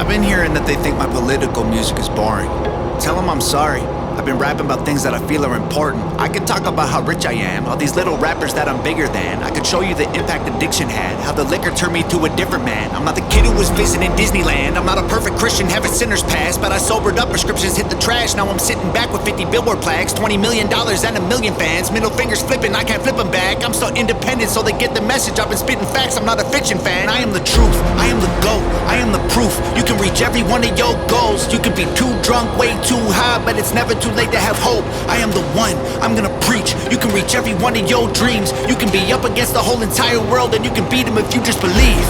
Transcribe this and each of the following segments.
I've been hearing that they think my political music is boring. Tell them I'm sorry. I've been rapping about things that I feel are important. I could talk about how rich I am, all these little rappers that I'm bigger than. I could show you the impact addiction had, how the liquor turned me to a different man. I'm not the kid who was visiting Disneyland. I'm not a perfect Christian having sinners pass, but I sobered up, prescriptions hit the trash. Now I'm sitting back with 50 billboard plaques, $20 million and a million fans. Middle fingers flipping, I can't flip them back. I'm so independent so they get the message. I've been spitting facts, I'm not a fiction fan. I am the truth, I am the GOAT, I am the proof. You can reach every one of your goals. You can be too drunk, way too high, but it's never too late to have hope. I am the one, I'm gonna preach. You can reach every one of your dreams. You can be up against the whole entire world, and you can beat them if you just believe.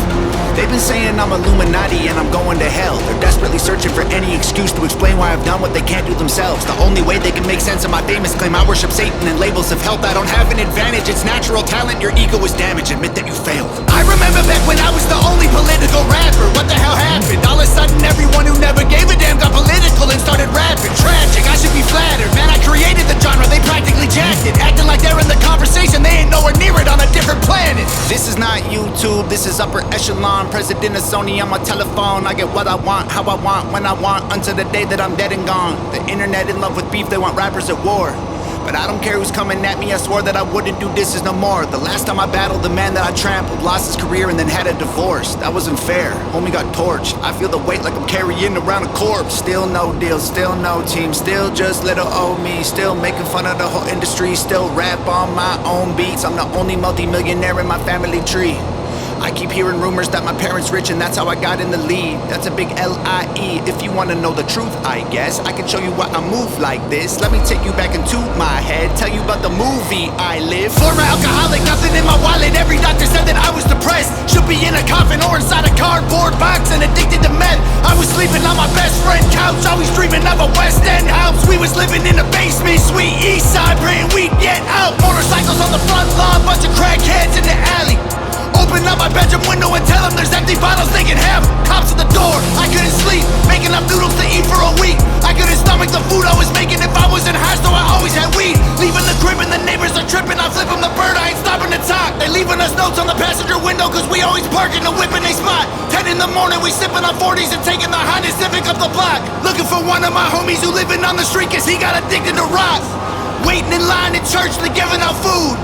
They've been saying I'm Illuminati and I'm going to hell. They're desperately searching for any excuse to explain why I've done what they can't do themselves. The only way they can make sense of my famous claim I worship Satan and labels of health. I don't have an advantage, it's natural talent. Your ego is damaged, admit that you failed. I remember back when I was the only political rapper. What the hell happened? All of a sudden everyone who never gave a damn got political and started rapping. Tragic, I should be flattered. Man, I created the genre, they practically jacked it. Acting like they're in the conversation, they ain't nowhere near it, on a different planet. This is not YouTube, this is upper echelon. President of Sony on my telephone. I get what I want, how I want, when I want, until the day that I'm dead and gone. The internet in love with beef, they want rappers at war. But I don't care who's coming at me, I swore that I wouldn't do this no more. The last time I battled the man that I trampled, lost his career and then had a divorce. That wasn't fair, homie got torched. I feel the weight like I'm carrying around a corpse. Still no deal, still no team, still just little old me. Still making fun of the whole industry, still rap on my own beats. I'm the only multi-millionaire in my family tree. I keep hearing rumors that my parents rich and that's how I got in the lead. That's a big L-I-E. If you wanna know the truth, I guess I can show you why I move like this. Let me take you back into my head, tell you about the movie I live. Former alcoholic, nothing in my wallet. Every doctor said that I was depressed. Should be in a coffin or inside a cardboard box and addicted to meth. I was sleeping on my best friend couch, always dreaming of a West End house. We was living in a basement, sweet east side, praying we'd get out. Motorcycles on the front lawn, bunch of crackheads in the alley. Open up my bedroom window and tell them there's empty bottles they can have. Cops at the door, I couldn't sleep, making up noodles to eat for a week. I couldn't stomach the food I was making if I wasn't high, so I always had weed. Leaving the crib and the neighbors are tripping, I flip them the bird, I ain't stopping to talk. They leaving us notes on the passenger window cause we always park in the whip in they spot. 10 in the morning we sipping on 40s and taking the Honda Civic up the block. Looking for one of my homies who living on the street cause he got addicted to rock. Waiting in line at church, they giving out food.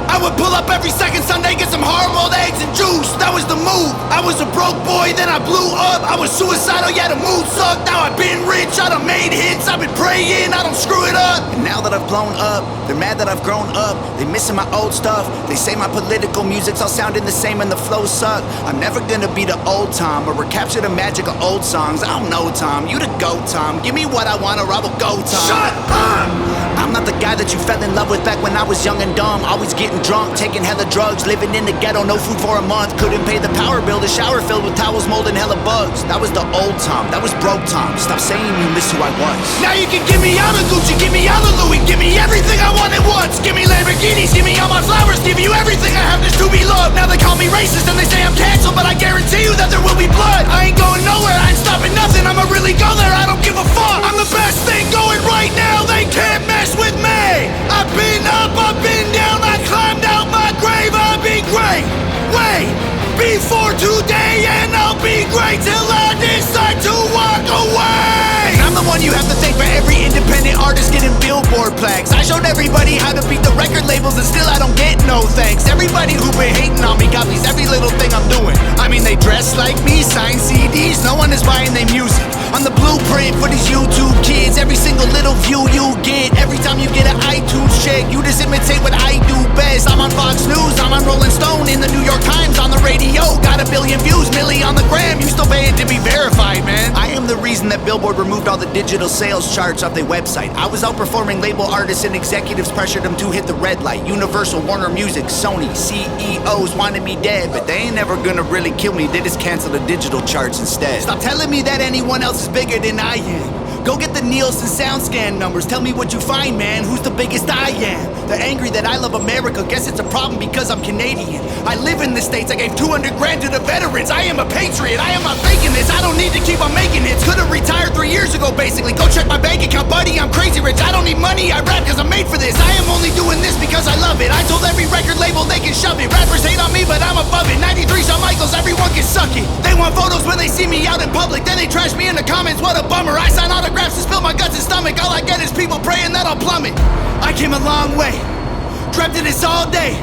I would pull up every second Sunday, get some hard-boiled eggs and juice. That was the move. I was a broke boy, then I blew up. I was suicidal, yeah, the mood sucked. Now I've been rich, I done made hits. I've been praying, I don't screw it up. And now that I've blown up, they're mad that I've grown up. They missing my old stuff. They say my political music's all sounding the same and the flows suck. I'm never gonna be the old Tom or recapture the magic of old songs. I don't know, Tom, you the GOAT, Tom. Give me what I want or I will go, Tom. Shut up! I'm not the guy that you fell in love with back when I was young and dumb. Always getting drunk, taking hella drugs, living in the ghetto, no food for a month. Couldn't pay the power bill, the shower filled with towels, mold and hella bugs. That was the old Tom, that was broke Tom. Stop saying you miss who I was. Now you can give me all the Gucci, give me all the Louis, give me everything I want at once. Give me Lamborghinis, give me all my flowers, give you everything I have just to be loved. Now they call me racist and they say I'm canceled, but I guarantee you that there will be blood. I ain't going nowhere, I ain't stopping nothing, I'ma really go there, I don't give a fuck. I'm the best thing going right now, they can't mess with me. I've been up, I've been down, I climbed out my grave, I'll be great. Wait, before today and I'll be great till I decide to walk away. And I'm the one you have to thank for every independent artist getting billboard plaques. I showed everybody how to beat the record labels and still I don't get no thanks. Everybody who been hating on me copies every little thing I'm doing. I mean they dress like me, sign CDs, no one is buying their music. I'm the blueprint for these YouTube kids. Every single little view you get, every time you get an iTunes check, you just imitate what I do best. I'm on Fox News, I'm on Rolling Stone, in the New York Times, on the radio. Got 1 billion views, milli on the gram. You still paying to be verified, man. I am the reason that Billboard removed all the digital sales charts off their website. I was outperforming label artists and executives pressured them to hit the red light. Universal, Warner Music, Sony, CEOs wanted me dead, but they ain't never gonna really kill me. They just cancel the digital charts instead. Stop telling me that anyone else is bigger than I am. Go get the Nielsen SoundScan numbers. Tell me what you find, man. Who's the biggest I am? They're angry that I love America. Guess it's a problem because I'm Canadian. I live in the States. I gave 200 grand to the veterans. I am a patriot. I am not faking this. I don't need to keep on making hits. Could've retired 3 years ago, basically. Go check my bank account, buddy. I'm crazy rich. I don't need money. I rap because I'm made for this. I am only doing this because I love it. I told every record label they can shove it. Rappers hate on me, but I'm above it. 93 Shawn Michaels assholes, everyone can suck it. They want photos when they see me out in public, then they trash me in the comments, what a bummer. I sign autographs and spill my guts and stomach, all I get is people praying that I'll plummet. I came a long way, dreamt of this all day.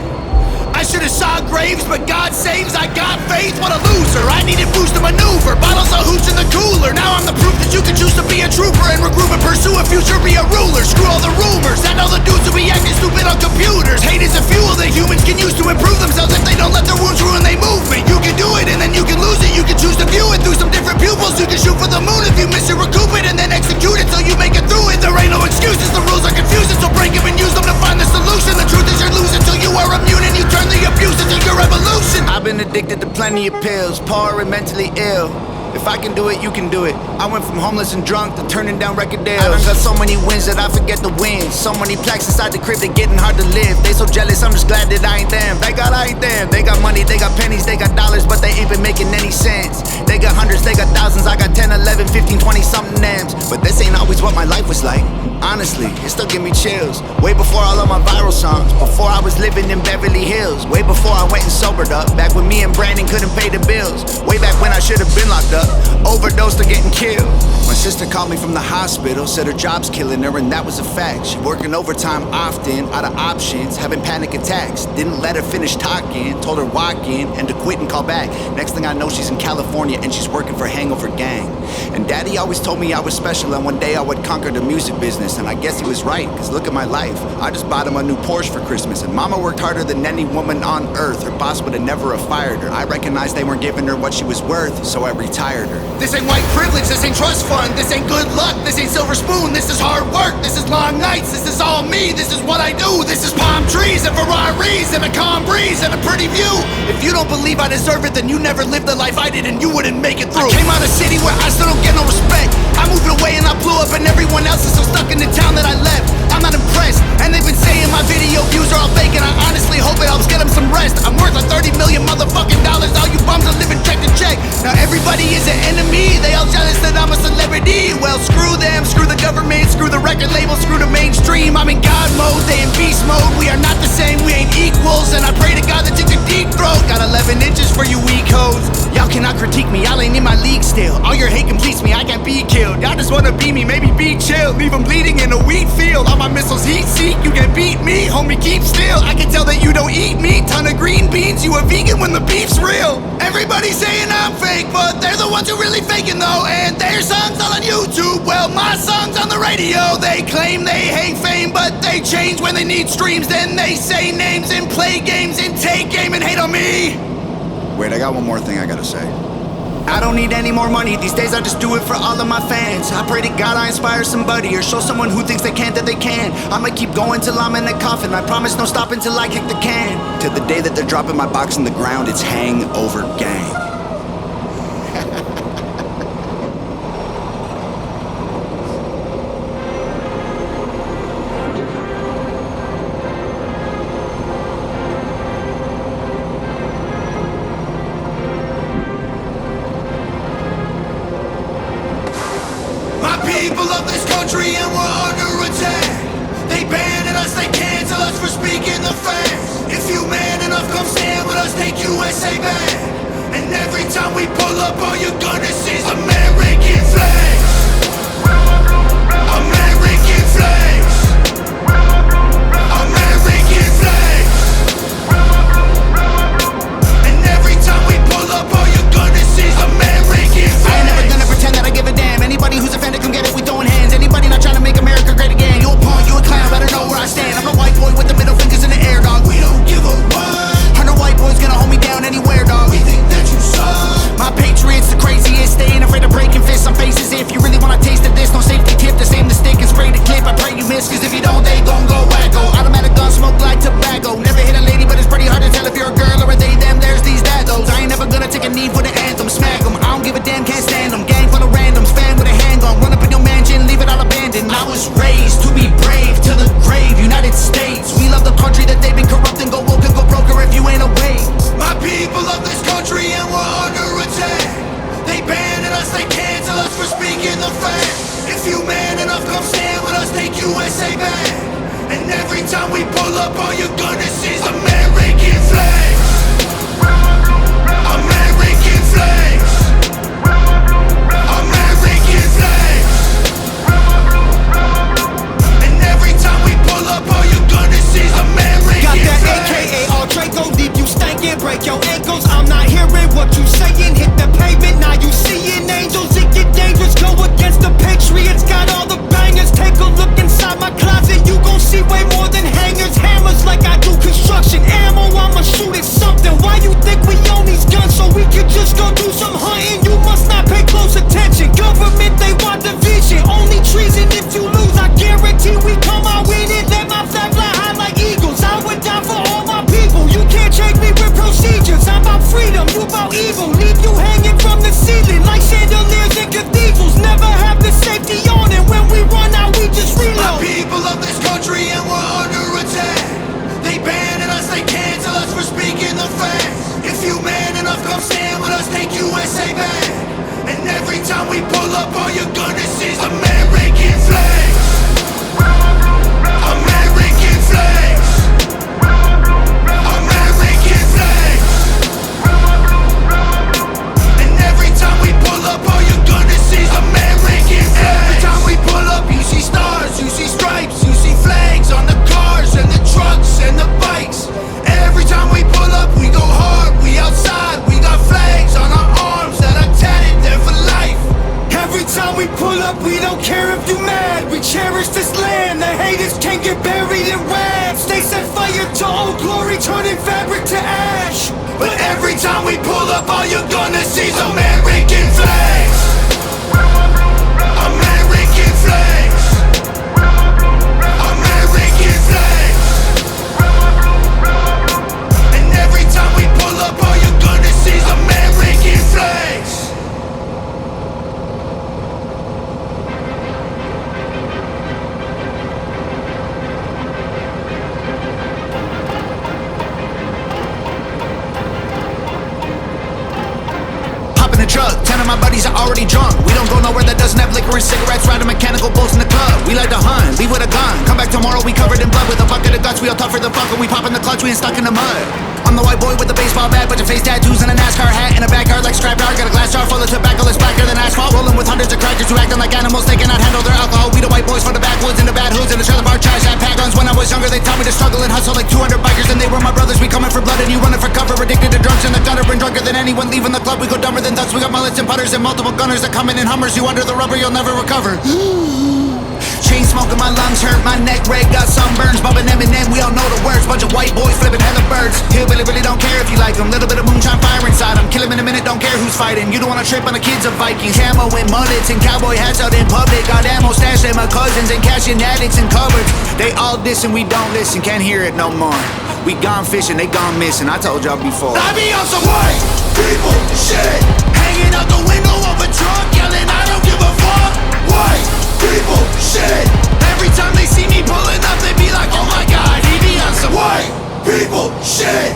I should've saw graves, but God saves, I got faith, what a loser. I needed boost to maneuver, bottles of hooch in the cooler. Now I'm the proof that you can choose to be a trooper and regroup and pursue a future, be a ruler. Screw all the rumors, and all the dudes who be acting stupid on computers. Hate is a fuel that humans can use to improve themselves if they don't let their wounds ruin their movement. You can do it and then you can lose it, you can choose to view it through some different pupils. You can shoot for the moon if you miss it, recoup it, and then execute it till you make it through it. There ain't no excuses, the rules are confusing, so break them and use them to find the solution. The truth is you're losing till you are immune and you turn the abuse into your revolution. I've been addicted to plenty of pills, poor and mentally ill. If I can do it, you can do it. I went from homeless and drunk to turning down record deals. I done got so many wins that I forget the wins. So many plaques inside the crib, they getting hard to live. They so jealous, I'm just glad that I ain't them. Thank God I ain't them. They got money, they got pennies, they got dollars, but they ain't been making any sense. They got hundreds, they got thousands, I got 10, 11, 15, 20 something M's. But this ain't always what my life was like. Honestly, it still give me chills. Way before all of my viral songs, before I was living in Beverly Hills, way before I went and sobered up, back when me and Brandon couldn't pay the bills, way back when I should have been locked up, overdosed or getting killed. My sister called me from the hospital, said her job's killing her, and that was a fact. She working overtime often, out of options, having panic attacks. Didn't let her finish talking, told her walk in and to quit and call back. Next thing I know, she's in California and she's working for Hangover Gang. And Daddy always told me I was special and one day I would conquer the music business. And I guess he was right, cause look at my life. I just bought him a new Porsche for Christmas, and Mama worked harder than any woman on earth. Her boss would have never have fired her. I recognized they weren't giving her what she was worth, so I retired her. This ain't white privilege, this ain't trust fund, this ain't good luck, this ain't silver spoon, this is hard work, this is long nights, this is all me, this is what I do, this is palm trees and Ferraris and a calm breeze and a pretty view. If you don't believe I deserve it, then you never lived the life I did and you wouldn't make it through. I came out of a city where I still don't get no respect. I moved away and I blew up and everyone else is so stuck in the town that I left. I'm not impressed, and they've been saying my video views are all fake, and I honestly hope it helps get them some rest. I'm worth like 30 million motherfucking dollars, all you bums are living check to check. Now everybody is an enemy, they all jealous that I'm a celebrity. Well, screw them, screw the government, screw the record label, screw the mainstream. I'm in God mode, they in beast mode. We are not the same, we ain't equals, and I pray to God that you can deep throat. Got 11 inches for you weak hoes. Y'all cannot critique me, y'all ain't in my league still. All your hate completes me, I can't be killed. Y'all just wanna be me, maybe be chill. Leave them bleeding in a wheat field. All my missiles heat seek, you can beat me, homie, keep still. I can tell that you don't eat meat, ton of green beans. You a vegan when the beef's real. Everybody's saying I'm fake, but they're the ones who really faking though. And their songs all on YouTube, well my songs on the radio. They claim they hate fame, but they change when they need streams. Then they say names and play games and take aim and hate on me. Wait, I got one more thing I gotta say. I don't need any more money, these days I just do it for all of my fans. I pray to God I inspire somebody or show someone who thinks they can't that they can. I'ma keep going till I'm in a coffin, I promise no stopping till I kick the can. Till the day that they're dropping my box in the ground, it's Hangover Gang. People of this country and we're under attack. They banning us, they cancel us for speaking the facts. If you man enough, come stand with us, take USA back. And every time we pull up, all you're gonna see is American flags. American flags. American flags. And every time we pull up, all you're gonna see is American flags. I ain't never gonna pretend that I give a damn. Anybody who's offended, come get it, we throwing hands. Anybody not trying to make America great again, you a punk, you a clown, better know where I stand. I'm a white boy with the middle fingers in the air, dog. We don't give a what. 100 white boys gonna hold me down anywhere, dog. We think that you suck. My patriots the craziest, they ain't afraid to up, all you're gonna see is American flags. American flags. American flags. And every time we pull up, all you're gonna see is American flags. In the truck, 10 of my buddies are already drunk. We don't go nowhere that doesn't have liquor and cigarettes. Riding mechanical bulls in the club. We like to hunt, leave with a gun. Come back tomorrow, we covered in blood with a bucket of guts. We all tougher than fuck when we pop in the clutch. We ain't stuck in the mud. I'm the white boy with the baseball bat, bunch of face tattoos and a NASCAR hat in a backyard like scrapyard. Got a glass jar full of tobacco that's blacker than asphalt. Rolling with hundreds of crackers who acting like animals. They cannot handle their alcohol. We the white boys from the backwoods and the bad hoods and the trailer park trash had pack guns. When I was younger, they taught me to struggle and hustle like 200 bikers, and they were my brothers. We coming for blood and you running for cover. Addicted to drugs in the gutter and drunker than anyone leaving the club. We go dumber than ducks. We got mullets and putters and multiple gunners that come in hummers. You under the rubber, you'll never recover. Chain smoking, my lungs hurt, my neck red, got sunburns. Bumping Eminem, we all know the words. Bunch of white boys flipping hella birds. Hillbilly really don't care if you like them. Little bit of moonshine fire inside them. Kill him in a minute, don't care who's fighting. You don't wanna trip on the kids of Vikings. Camo and mullets and cowboy hats out in public. Got ammo stashed at my cousins and cashing addicts and cupboards. They all diss and we don't listen, can't hear it no more. We gone fishing, they gone missing, I told y'all before. I be on some white people shit, hanging out the window of a truck, yelling I don't give a fuck. White people shit. Every time they see me pulling up, they be like, oh my god, he be on some white people shit.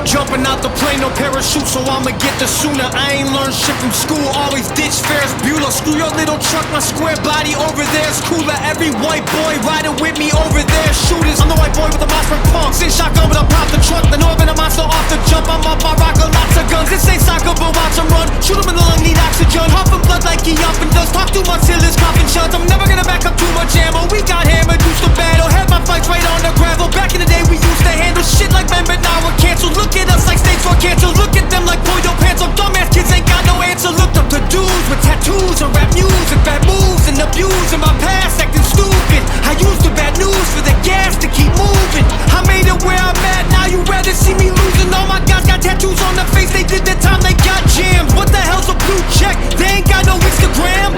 Jumping out the plane, no parachute, so I'ma get there sooner. I ain't learned shit from school, always ditch Ferris Bueller. Screw your little truck, my square body over there's cooler. Every white boy riding with me over there, shooters. I'm the white boy with the monster pump. Sing shotgun, but I pop the truck. The Northern, a monster off the jump. I'm up, I rock a lots of guns. This ain't soccer, but watch him run. Shoot him in the lung, need oxygen. Huffing blood like he up and does. Talk too much till his coughing shuts. I'm never gonna back up too much ammo. We got hammered, used to battle. Had my fights right on the gravel. Back in the day, we used to handle shit like men, but now we're canceled. Look at us like stage 4 cancer. Look at them like Pollo pants. Some dumbass kids ain't got no answer. Looked up to dudes with tattoos and rap music, bad moves and abuse in my past, acting stupid. I used the bad news for the gas to keep moving. I made it where I'm at, now you rather see me losing. All my guys got tattoos on their face, they did their time, they got jammed. What the hell's a blue check? They ain't got no Instagram.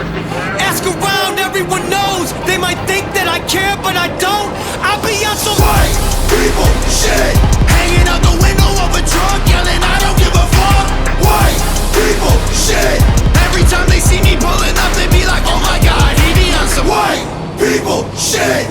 Ask around, everyone knows. They might think that I care, but I don't. I'll be on some white people shit, hanging out the window of a truck, yelling I don't give a fuck. White people shit. Every time they see me pulling up, they be like, oh my god, he be on some white people shit.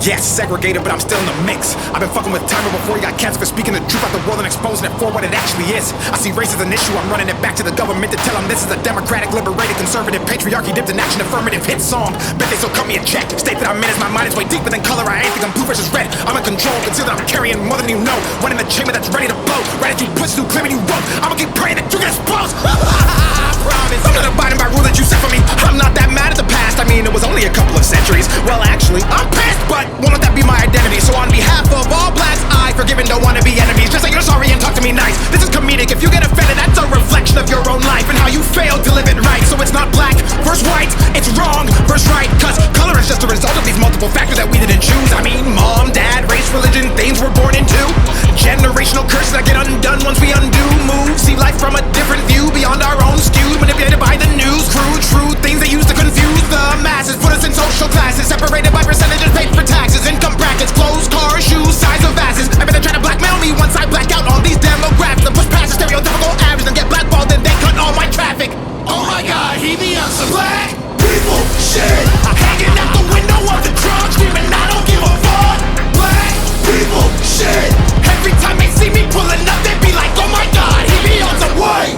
Yes, segregated, but I'm still in the mix. I've been fucking with Timer before he got canceled for speaking the truth about the world and exposing it for what it actually is. I see race as an issue, I'm running it back to the government to tell them this is a democratic, liberated, conservative, patriarchy dipped in action, affirmative hit song. Bet they still cut me a check. State that I'm in as my mind is way deeper than color. I ain't think I'm blue versus red. I'm in control, consider that I'm carrying more than you know. Running the chamber that's ready to blow. Right as you push through, claiming you won't. I'ma keep praying that you get exposed. I promise. I'm not abiding by rule that you set for me. I'm not that mad at the past. I mean, it was only a couple of centuries. Well, actually, I'm pissed, but won't let that be my identity. So on behalf of all blacks, I forgive and don't want to be enemies. Just say you're sorry and talk to me nice. This is comedic. If you get offended, that's a reflection of your own life and how you failed to live it right. So it's not black versus white, it's wrong versus right. Cause color is just a result of these multiple factors that we didn't choose. I mean, mom, dad, race, religion, things we're born into. Generational curses that get undone once we undo moves. See life from a different view, beyond our own skewed, manipulated by the news. Crude, true things they use to confuse the masses. Put us in social classes, separated by percentages paid for taxes. Income brackets, clothes, cars, shoes, size of asses. I bet they try to blackmail me once I black out on these demographics and push past the stereotypical average and get blackballed and they cut all my traffic. Oh my god, he be on some black people shit, hanging out the window of the truck, screaming I don't give a fuck. Black people shit. Every time they see me pulling up, they be like, oh my god, he be on some white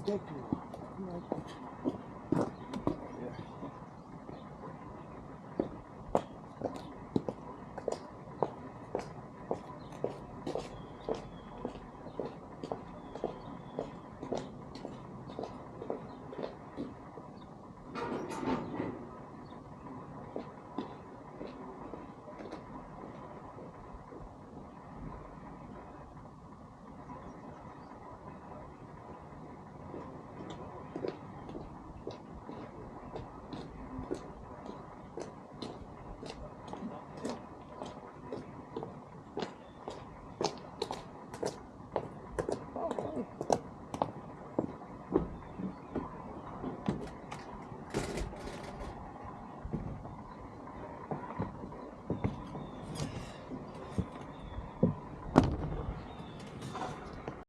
ridiculous.